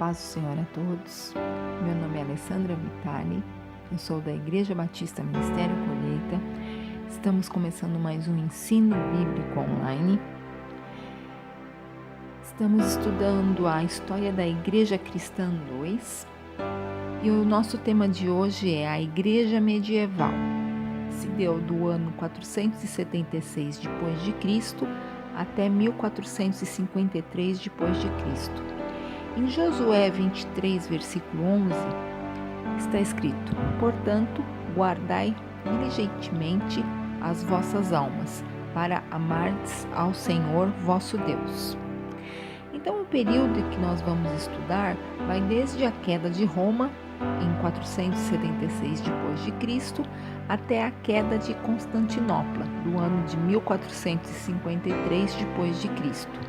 paz do Senhor a todos. Meu nome é Alessandra Vitali, eu sou da Igreja Batista Ministério Colheita. Estamos começando mais um ensino bíblico online. Estamos estudando a história da Igreja Cristã 2 e o nosso tema de hoje é a Igreja Medieval. Se deu do ano 476 depois de Cristo até 1453 depois de Cristo. Em Josué 23, versículo 11, está escrito: Portanto, guardai diligentemente as vossas almas, para amardes ao Senhor vosso Deus. Então, o período que nós vamos estudar vai desde a queda de Roma, em 476 depois de Cristo, até a queda de Constantinopla, do ano de 1453 depois de Cristo.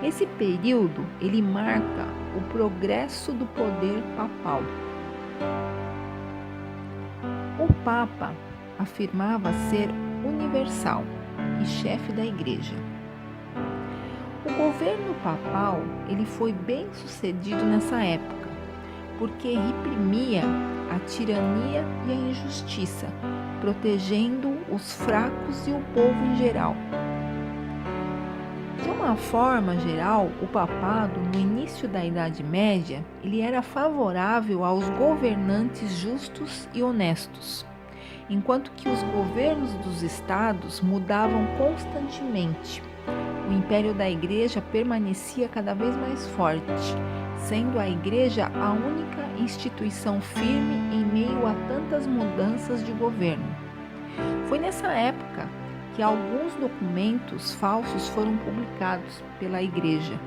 Esse período, ele marca o progresso do poder papal. O Papa afirmava ser universal e chefe da Igreja. O governo papal, ele foi bem sucedido nessa época, porque reprimia a tirania e a injustiça, protegendo os fracos e o povo em geral. De uma forma geral, o papado, no início da Idade Média, ele era favorável aos governantes justos e honestos, enquanto que os governos dos estados mudavam constantemente. O império da Igreja permanecia cada vez mais forte, sendo a Igreja a única instituição firme em meio a tantas mudanças de governo. Foi nessa época que alguns documentos falsos foram publicados pela Igreja.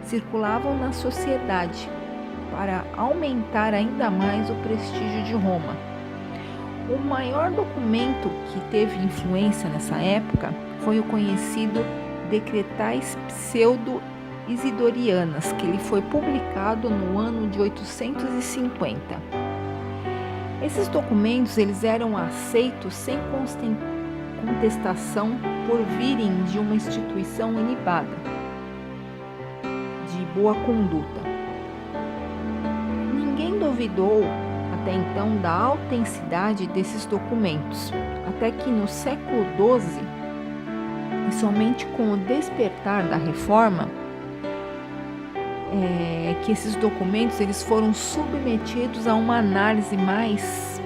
Circulavam na sociedade para aumentar ainda mais o prestígio de Roma. O maior documento que teve influência nessa época foi o conhecido Decretais Pseudo-Isidorianas, que ele foi publicado no ano de 850. Esses documentos eles eram aceitos sem contestação por virem de uma instituição ilibada, de boa conduta. Ninguém duvidou até então da autenticidade desses documentos, até que no século XII, e somente com o despertar da Reforma, que esses documentos eles foram submetidos a uma análise mais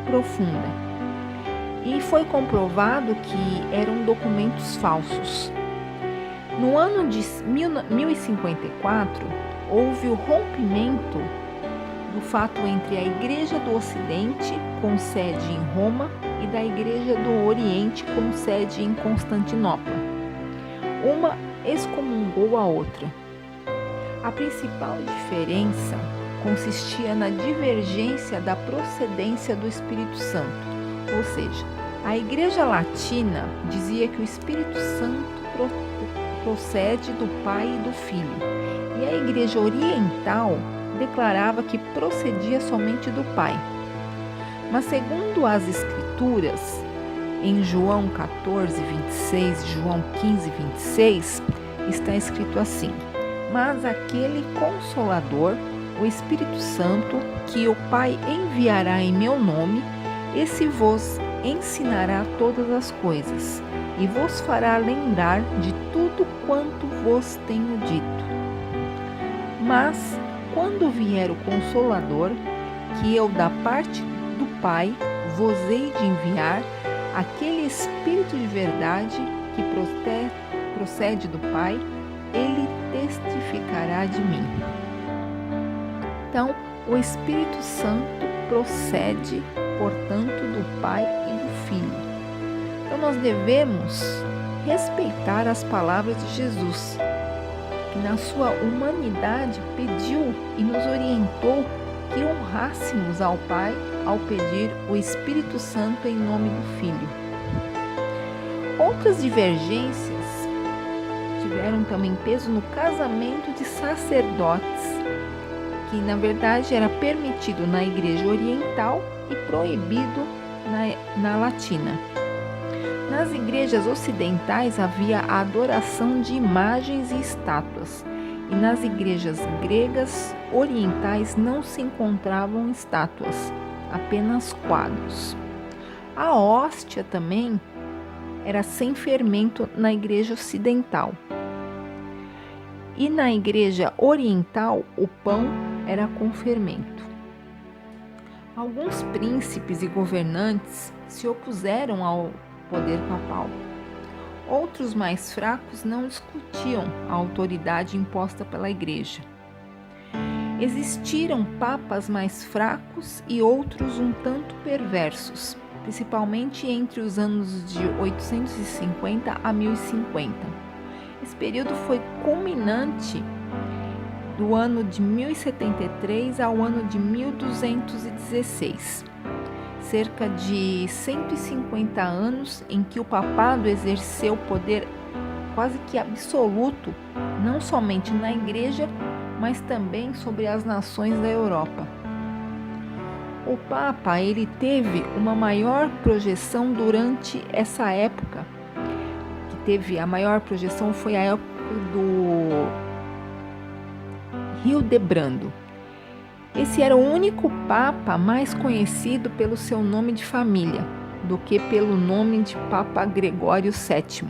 profunda. E foi comprovado que eram documentos falsos. No ano de 1054, houve o rompimento do fato entre a Igreja do Ocidente, com sede em Roma, e da Igreja do Oriente, com sede em Constantinopla. Uma excomungou a outra. A principal diferença consistia na divergência da procedência do Espírito Santo. Ou seja, a Igreja Latina dizia que o Espírito Santo procede do Pai e do Filho, e a Igreja Oriental declarava que procedia somente do Pai. Mas segundo as Escrituras, em João 14, 26 e João 15, 26, está escrito assim: Mas aquele Consolador, o Espírito Santo, que o Pai enviará em meu nome, esse vos ensinará todas as coisas e vos fará lembrar de tudo quanto vos tenho dito. Mas, quando vier o Consolador, que eu da parte do Pai vos hei de enviar, aquele Espírito de verdade que procede do Pai, ele testificará de mim. Então, o Espírito Santo procede, portanto, do Pai e do Filho. Então, nós devemos respeitar as palavras de Jesus, que na sua humanidade pediu e nos orientou que honrássemos ao Pai ao pedir o Espírito Santo em nome do Filho. Outras divergências tiveram também peso no casamento de sacerdotes, que na verdade era permitido na Igreja Oriental e proibido na Latina. Nas igrejas ocidentais havia a adoração de imagens e estátuas, e nas igrejas gregas orientais não se encontravam estátuas, apenas quadros. A hóstia também era sem fermento na igreja ocidental. E na igreja oriental, o pão era com fermento. Alguns príncipes e governantes se opuseram ao poder papal. Outros mais fracos não discutiam a autoridade imposta pela igreja. Existiram papas mais fracos e outros um tanto perversos, principalmente entre os anos de 850 a 1050. Esse período foi culminante do ano de 1073 ao ano de 1216. Cerca de 150 anos em que o papado exerceu poder quase que absoluto, não somente na igreja, mas também sobre as nações da Europa. O Papa, ele teve uma maior projeção durante essa época. A maior projeção foi a época do Hildebrando. Esse era o único Papa mais conhecido pelo seu nome de família do que pelo nome de Papa Gregório VII.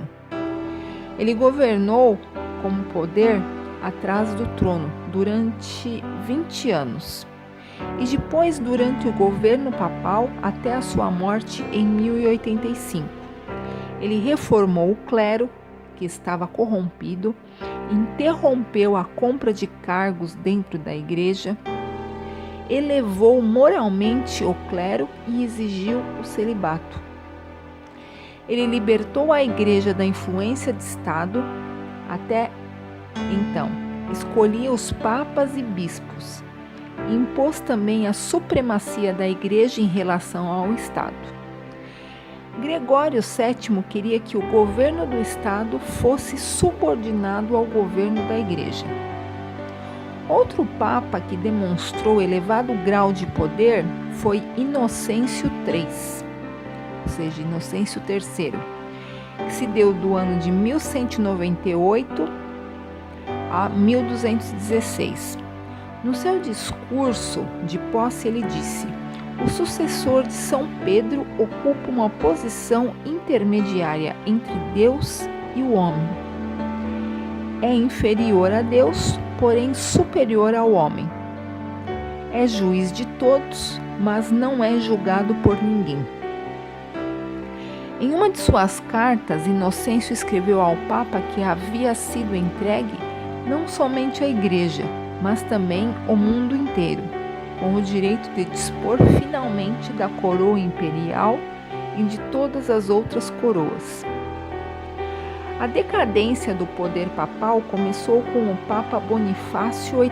Ele governou como poder atrás do trono durante 20 anos e depois durante o governo papal até a sua morte em 1085. Ele reformou o clero, que estava corrompido, interrompeu a compra de cargos dentro da igreja, elevou moralmente o clero e exigiu o celibato. Ele libertou a igreja da influência de Estado. Até então, escolhia os papas e bispos. Impôs também a supremacia da igreja em relação ao Estado. Gregório VII queria que o governo do Estado fosse subordinado ao governo da igreja. Outro papa que demonstrou elevado grau de poder foi Inocêncio III, ou seja, Inocêncio III, que se deu do ano de 1198 a 1216. No seu discurso de posse, ele disse: "O sucessor de São Pedro ocupa uma posição intermediária entre Deus e o homem. É inferior a Deus, porém superior ao homem. É juiz de todos, mas não é julgado por ninguém." Em uma de suas cartas, Inocêncio escreveu ao Papa que havia sido entregue não somente à Igreja, mas também ao mundo inteiro, com o direito de dispor finalmente da coroa imperial e de todas as outras coroas. A decadência do poder papal começou com o Papa Bonifácio VIII,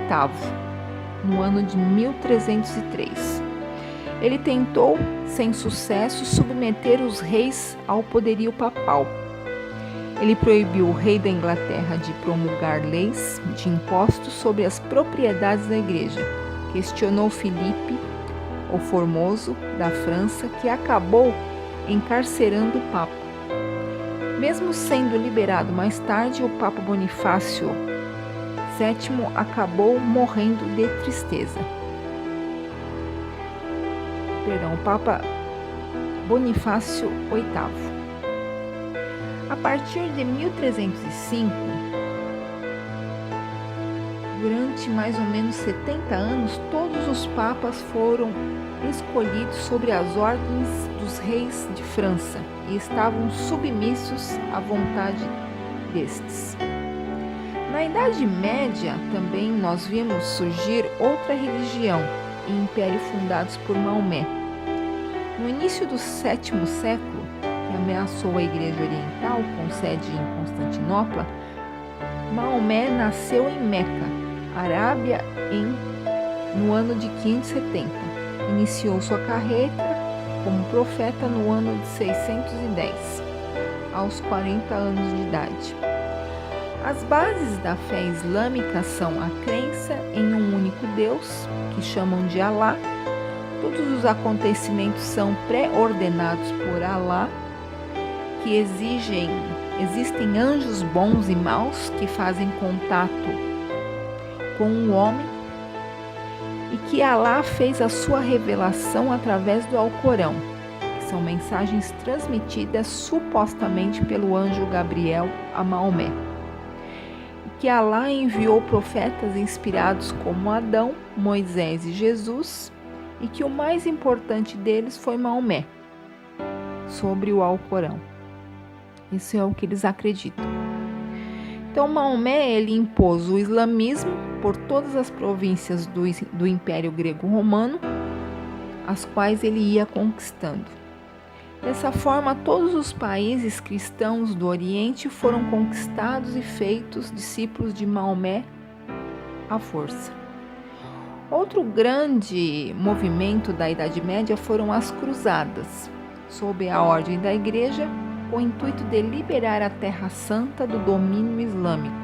no ano de 1303. Ele tentou, sem sucesso, submeter os reis ao poderio papal. Ele proibiu o rei da Inglaterra de promulgar leis de impostos sobre as propriedades da igreja. Questionou Filipe, o Formoso, da França, que acabou encarcerando o Papa. Mesmo sendo liberado mais tarde, o Papa Bonifácio VII acabou morrendo de tristeza. O Papa Bonifácio VIII. A partir de 1305, durante mais ou menos 70 anos, todos os papas foram escolhidos sobre as ordens dos reis de França e estavam submissos à vontade destes. Na Idade Média, também nós vimos surgir outra religião e império fundados por Maomé. No início do sétimo século, que ameaçou a Igreja Oriental, com sede em Constantinopla, Maomé nasceu em Meca, Arábia, no ano de 570. Iniciou sua carreira como profeta no ano de 610, aos 40 anos de idade. As bases da fé islâmica são a crença em um único Deus, que chamam de Alá. Todos os acontecimentos são pré-ordenados por Alá, que existem anjos bons e maus que fazem contato com um homem e que Alá fez a sua revelação através do Alcorão, que são mensagens transmitidas supostamente pelo anjo Gabriel a Maomé. E que Alá enviou profetas inspirados como Adão, Moisés e Jesus, e que o mais importante deles foi Maomé, sobre o Alcorão. Isso é o que eles acreditam. Então, Maomé ele impôs o islamismo por todas as províncias do Império Grego-Romano, as quais ele ia conquistando. Dessa forma, todos os países cristãos do Oriente foram conquistados e feitos discípulos de Maomé à força. Outro grande movimento da Idade Média foram as cruzadas, sob a ordem da Igreja, com o intuito de liberar a Terra Santa do domínio islâmico.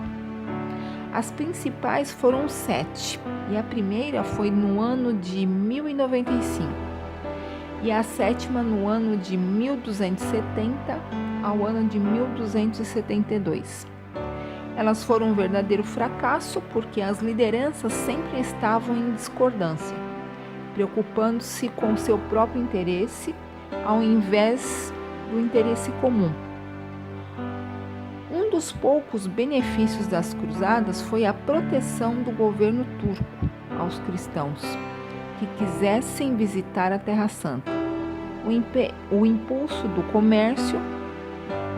As principais foram 7, e a primeira foi no ano de 1095, e a sétima no ano de 1270 ao ano de 1272. Elas foram um verdadeiro fracasso porque as lideranças sempre estavam em discordância, preocupando-se com seu próprio interesse ao invés do interesse comum. Um dos poucos benefícios das cruzadas foi a proteção do governo turco aos cristãos que quisessem visitar a Terra Santa, o impulso do comércio,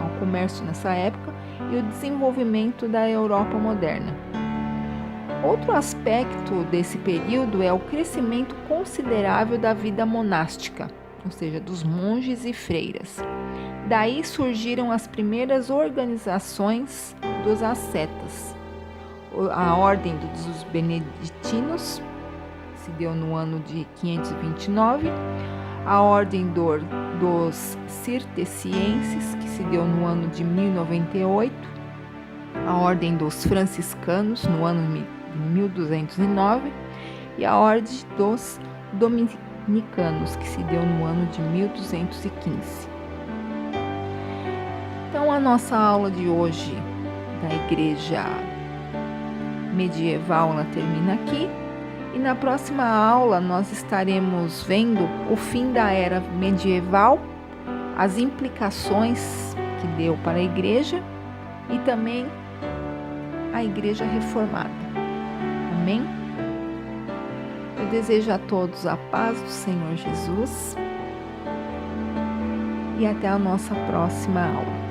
ao comércio nessa época, e o desenvolvimento da Europa moderna. Outro aspecto desse período é o crescimento considerável da vida monástica, ou seja, dos monges e freiras. Daí surgiram as primeiras organizações dos ascetas. A Ordem dos Beneditinos, que se deu no ano de 529, a Ordem dos Cistercienses, que se deu no ano de 1098, a Ordem dos Franciscanos, no ano de 1209, e a Ordem dos Dominicanos, que se deu no ano de 1215. Então, a nossa aula de hoje da Igreja Medieval ela termina aqui. E na próxima aula nós estaremos vendo o fim da Era Medieval, as implicações que deu para a Igreja e também a Igreja Reformada. Amém? Eu desejo a todos a paz do Senhor Jesus e até a nossa próxima aula.